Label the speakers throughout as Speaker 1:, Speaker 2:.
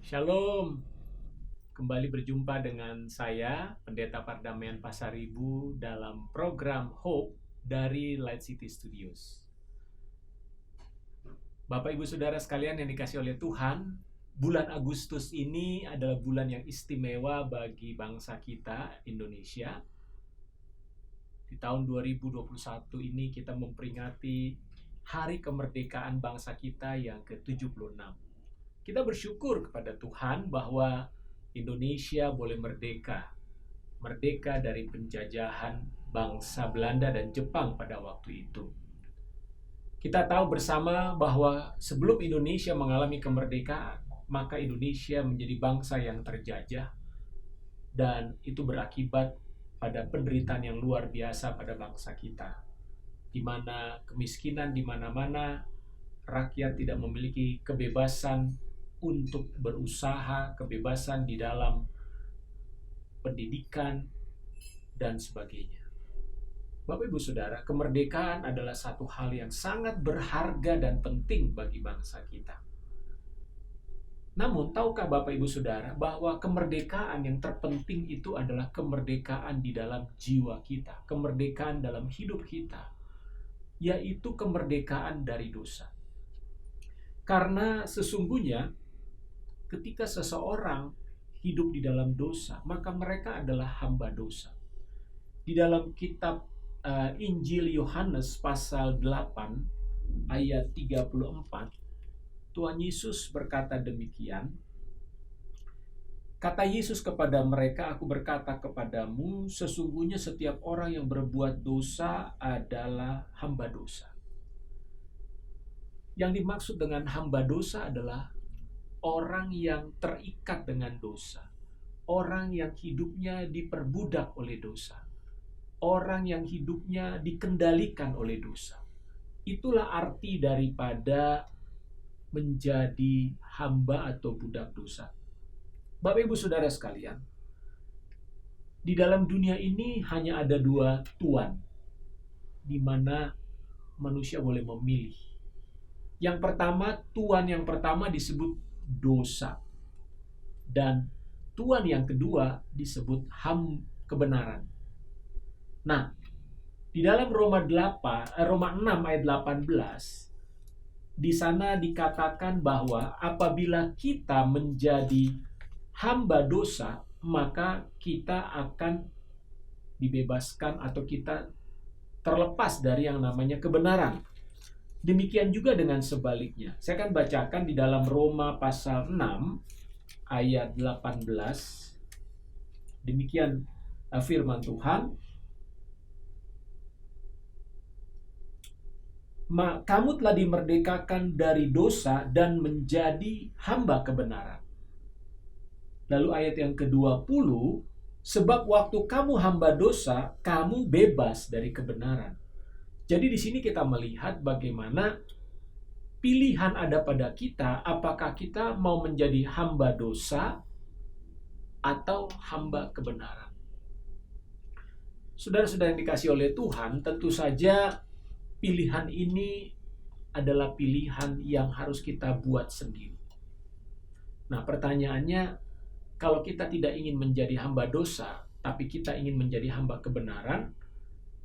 Speaker 1: Shalom, kembali berjumpa dengan saya, Pendeta Pardamaian Pasaribu dalam program Hope dari Light City Studios. Bapak Ibu Saudara sekalian yang dikasih oleh Tuhan, bulan Agustus ini adalah bulan yang istimewa bagi bangsa kita, Indonesia. Di tahun 2021 ini kita memperingati Hari Kemerdekaan bangsa kita yang ke-76. Kita bersyukur kepada Tuhan bahwa Indonesia boleh merdeka dari penjajahan bangsa Belanda dan Jepang pada waktu itu. Kita tahu bersama bahwa sebelum Indonesia mengalami kemerdekaan, maka Indonesia menjadi bangsa yang terjajah, dan itu berakibat pada penderitaan yang luar biasa pada bangsa kita, di mana kemiskinan di mana-mana, rakyat tidak memiliki kebebasan untuk berusaha, kebebasan di dalam pendidikan, dan sebagainya. Bapak Ibu Saudara, kemerdekaan adalah satu hal yang sangat berharga dan penting bagi bangsa kita. Namun, tahukah Bapak Ibu Saudara bahwa kemerdekaan yang terpenting itu adalah kemerdekaan di dalam jiwa kita, kemerdekaan dalam hidup kita, yaitu kemerdekaan dari dosa. Karena sesungguhnya ketika seseorang hidup di dalam dosa, maka mereka adalah hamba dosa. Di dalam kitab Injil Yohanes pasal 8 ayat 34, Tuhan Yesus berkata demikian. Kata Yesus kepada mereka, "Aku berkata kepadamu, sesungguhnya setiap orang yang berbuat dosa adalah hamba dosa." Yang dimaksud dengan hamba dosa adalah orang yang terikat dengan dosa, orang yang hidupnya diperbudak oleh dosa, orang yang hidupnya dikendalikan oleh dosa. Itulah arti daripada menjadi hamba atau budak dosa. Bapak Ibu Saudara sekalian, di dalam dunia ini hanya ada dua tuan, di mana manusia boleh memilih. Yang pertama, tuan yang pertama disebut dosa, dan tuan yang kedua disebut kebenaran. Nah, di dalam Roma 6 ayat 18, di sana dikatakan bahwa apabila kita menjadi hamba dosa, maka kita akan dibebaskan atau kita terlepas dari yang namanya kebenaran. Demikian juga dengan sebaliknya. Saya akan bacakan di dalam Roma pasal 6 ayat 18. Demikian firman Tuhan. Kamu telah dimerdekakan dari dosa dan menjadi hamba kebenaran. Lalu ayat yang ke-20, sebab waktu kamu hamba dosa, kamu bebas dari kebenaran. Jadi di sini kita melihat bagaimana pilihan ada pada kita, apakah kita mau menjadi hamba dosa atau hamba kebenaran. Saudara-saudara yang dikasih oleh Tuhan, tentu saja pilihan ini adalah pilihan yang harus kita buat sendiri. Nah, pertanyaannya, kalau kita tidak ingin menjadi hamba dosa, tapi kita ingin menjadi hamba kebenaran,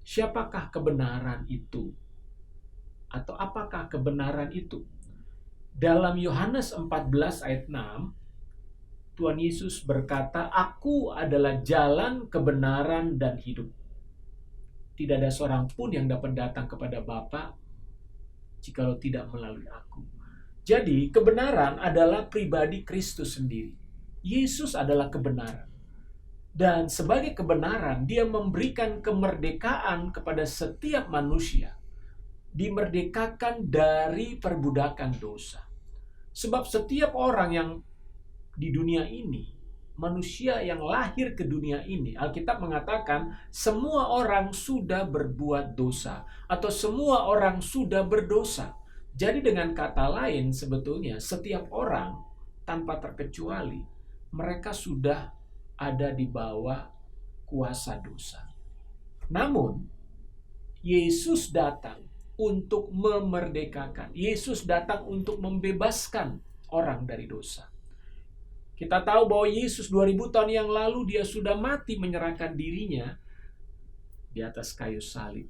Speaker 1: siapakah kebenaran itu? Atau apakah kebenaran itu? Dalam Yohanes 14 ayat 6, Tuhan Yesus berkata, "Aku adalah jalan, kebenaran, dan hidup. Tidak ada seorang pun yang dapat datang kepada Bapa jikalau tidak melalui aku." Jadi, kebenaran adalah pribadi Kristus sendiri. Yesus adalah kebenaran. Dan sebagai kebenaran, dia memberikan kemerdekaan kepada setiap manusia. Dimerdekakan dari perbudakan dosa. Sebab setiap orang yang di dunia ini, manusia yang lahir ke dunia ini, Alkitab mengatakan semua orang sudah berbuat dosa, atau semua orang sudah berdosa. Jadi dengan kata lain, sebetulnya setiap orang tanpa terkecuali, mereka sudah ada di bawah kuasa dosa. Namun, Yesus datang untuk memerdekakan. Yesus datang untuk membebaskan orang dari dosa. Kita tahu bahwa Yesus 2000 tahun yang lalu dia sudah mati menyerahkan dirinya di atas kayu salib.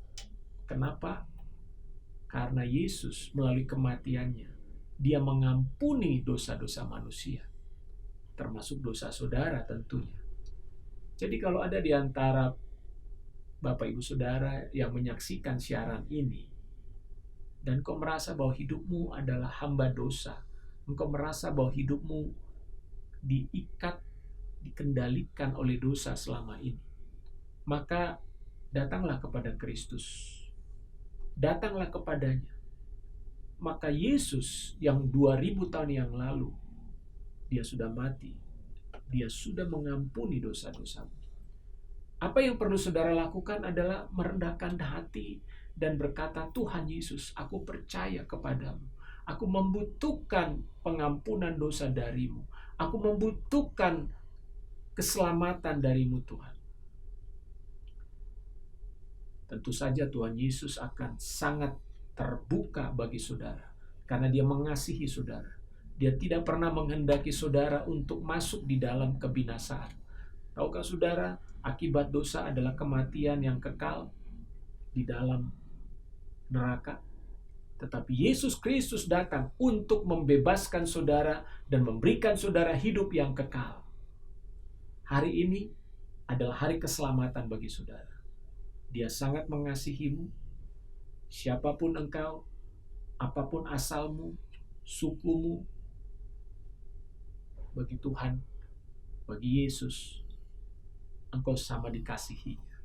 Speaker 1: Kenapa? Karena Yesus melalui kematiannya, dia mengampuni dosa-dosa manusia, termasuk dosa saudara tentunya. Jadi kalau ada di antara Bapak Ibu Saudara yang menyaksikan siaran ini, dan kau merasa bahwa hidupmu adalah hamba dosa, engkau merasa bahwa hidupmu diikat, dikendalikan oleh dosa selama ini, maka datanglah kepada Kristus. Datanglah kepadanya. Maka Yesus yang 2000 tahun yang lalu, dia sudah mati. Dia sudah mengampuni dosa-dosamu. Apa yang perlu saudara lakukan adalah merendahkan hati dan berkata, Tuhan Yesus, aku percaya kepadamu. Aku membutuhkan pengampunan dosa darimu. Aku membutuhkan keselamatan darimu, Tuhan. Tentu saja Tuhan Yesus akan sangat terbuka bagi saudara, karena dia mengasihi saudara. Dia tidak pernah menghendaki saudara untuk masuk di dalam kebinasaan. Tahukah saudara, akibat dosa adalah kematian yang kekal di dalam neraka. Tetapi Yesus Kristus datang untuk membebaskan saudara dan memberikan saudara hidup yang kekal. Hari ini adalah hari keselamatan bagi saudara. Dia sangat mengasihimu. Siapapun engkau, apapun asalmu, sukumu, bagi Tuhan, bagi Yesus, engkau sama dikasihinya.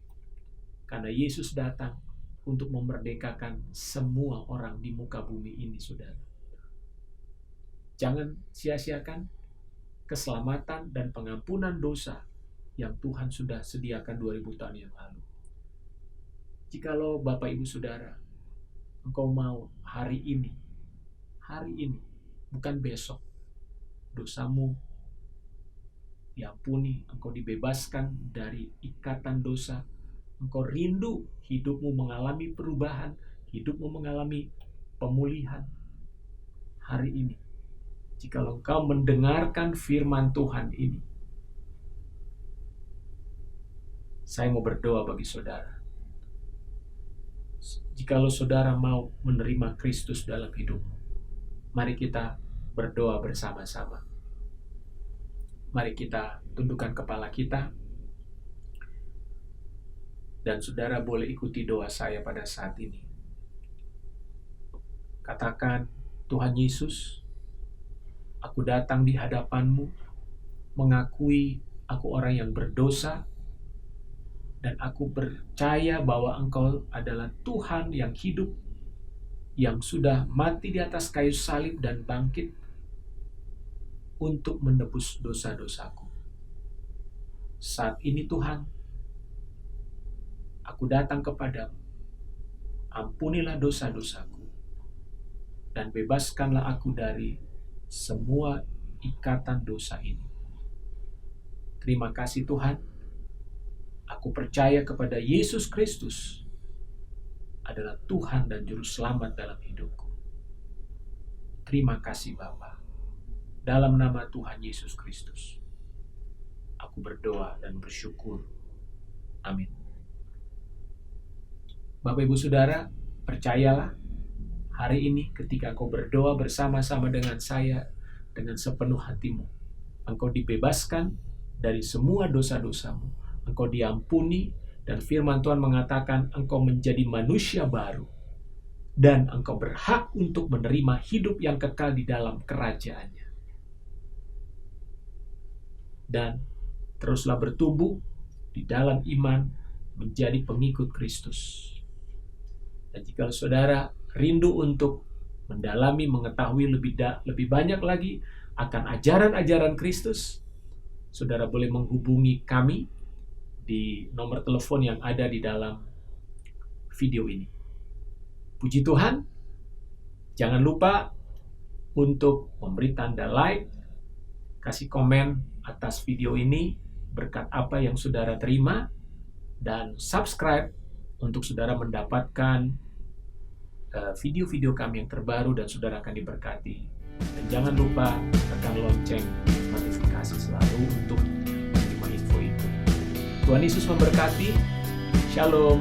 Speaker 1: Karena Yesus datang untuk memerdekakan semua orang di muka bumi ini, saudara. Jangan sia-siakan keselamatan dan pengampunan dosa yang Tuhan sudah sediakan 2000 tahun yang lalu. Jikalau Bapak Ibu Saudara, engkau mau hari ini, bukan besok, dosamu diampuni, engkau dibebaskan dari ikatan dosa, engkau rindu hidupmu mengalami perubahan, hidupmu mengalami pemulihan. Hari ini, jikalau engkau mendengarkan firman Tuhan ini, saya mau berdoa bagi saudara. Jikalau saudara mau menerima Kristus dalam hidupmu, mari kita berdoa bersama-sama. Mari kita tundukkan kepala kita, dan saudara boleh ikuti doa saya pada saat ini. Katakan, Tuhan Yesus, aku datang di hadapan-Mu, mengakui aku orang yang berdosa, dan aku percaya bahwa Engkau adalah Tuhan yang hidup, yang sudah mati di atas kayu salib dan bangkit untuk menebus dosa-dosaku. Saat ini Tuhan, aku datang kepadamu. Ampunilah dosa-dosaku, dan bebaskanlah aku dari semua ikatan dosa ini. Terima kasih Tuhan. Aku percaya kepada Yesus Kristus adalah Tuhan dan Juru Selamat dalam hidupku. Terima kasih Bapa. Dalam nama Tuhan Yesus Kristus, aku berdoa dan bersyukur. Amin. Bapak Ibu Saudara, percayalah, hari ini ketika kau berdoa bersama-sama dengan saya, dengan sepenuh hatimu, engkau dibebaskan dari semua dosa-dosamu, engkau diampuni, dan firman Tuhan mengatakan engkau menjadi manusia baru, dan engkau berhak untuk menerima hidup yang kekal di dalam kerajaannya. Dan teruslah bertumbuh di dalam iman menjadi pengikut Kristus. Dan jika saudara rindu untuk mendalami, mengetahui lebih banyak lagi akan ajaran-ajaran Kristus, saudara boleh menghubungi kami di nomor telepon yang ada di dalam video ini. Puji Tuhan, jangan lupa untuk memberi tanda like, kasih komen atas video ini berkat apa yang saudara terima, dan subscribe untuk saudara mendapatkan video-video kami yang terbaru dan saudara akan diberkati. Dan jangan lupa tekan lonceng notifikasi. kasih selalu untuk menerima info itu. Tuhan Yesus memberkati. Shalom.